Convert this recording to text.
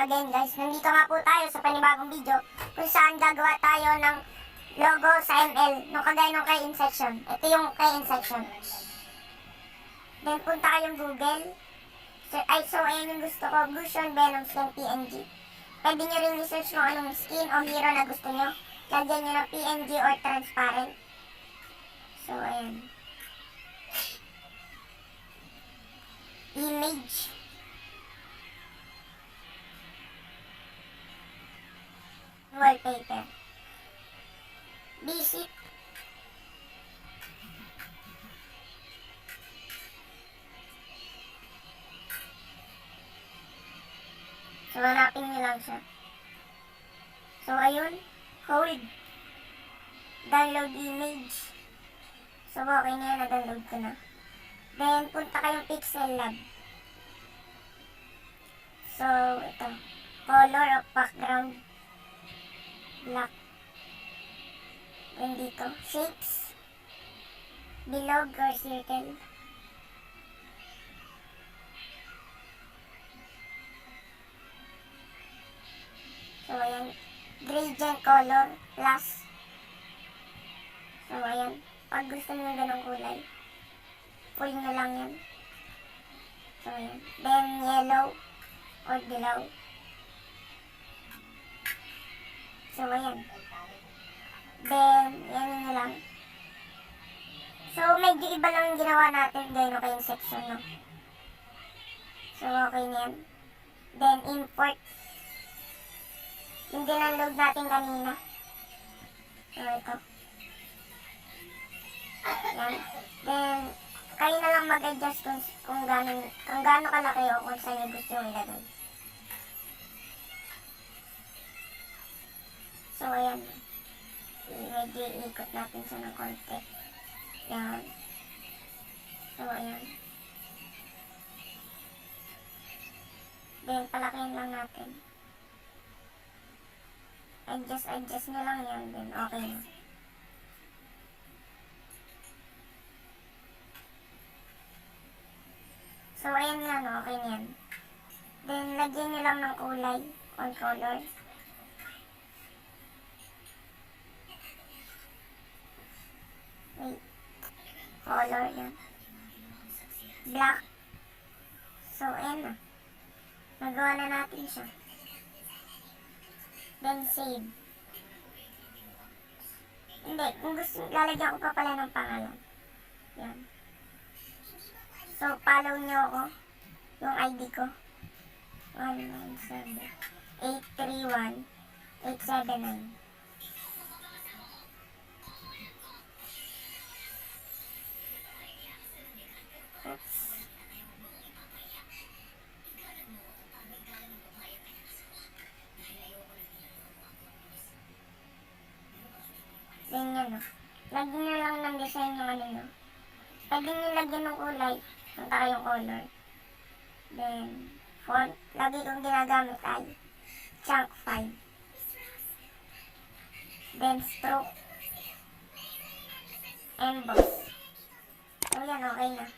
Again guys, nandito nga po tayo sa panibagong video kung saan gagawa tayo ng logo sa ML nung kagaya nung kay Insection. Ito yung kay Insection. Then punta kayong Google. So ayun yung gusto ko, Gusion Venom Skin PNG. Pwede nyo rin research kung anong skin o hero na gusto nyo. Lagyan nyo ng PNG or transparent. So ayun. Image. Wallpaper. Visit. So, hanapin nyo lang siya. So, ayun. Hold. Download image. So, okay na yan. Na-download ko na. Then, punta kayong Pixel Lab. So, ito. Color of background. Black. Then dito, shapes, bilog or circle. So ayan, gradient color plus. So ayan, pag gusto nyo ganong kulay, full nyo lang yan. So ayan, then yellow or dilaw. So, ayan. Then, yan nyo lang. So, medyo iba lang yung ginawa natin. Gaya kay Insection, no? So, okay na yan. Then, import. Yung dinaload natin kanina. So, ito. Yan. Then, kayo na lang mag-adjust kung gaano kalaki o kung saan yung gusto yung ilagay. So, ayan. Medyo iikot natin siya ng konti. Yan. So, ayan. Then, palakihin lang natin. Adjust nyo lang yan. Then, okay na. So, ayan nga, no? Okay na yan. Then, lagyan nyo lang ng kulay on color. Color yan. Black. So, ayan na. Nagawa na natin siya. Then, save. Hindi. Kung gusto, lalagyan ko pa pala ng pangalan. Yan. So, follow nyo ako. Yung ID ko. 197-831-879. Then yan o. Lagyan nyo lang ng design ng ano nyo. Pwede nyo lagyan ng kulay. Punta kayong color. Then, font. Lagi kong ginagamit ay chunk 5. Then, stroke. Emboss. So yan, okay na.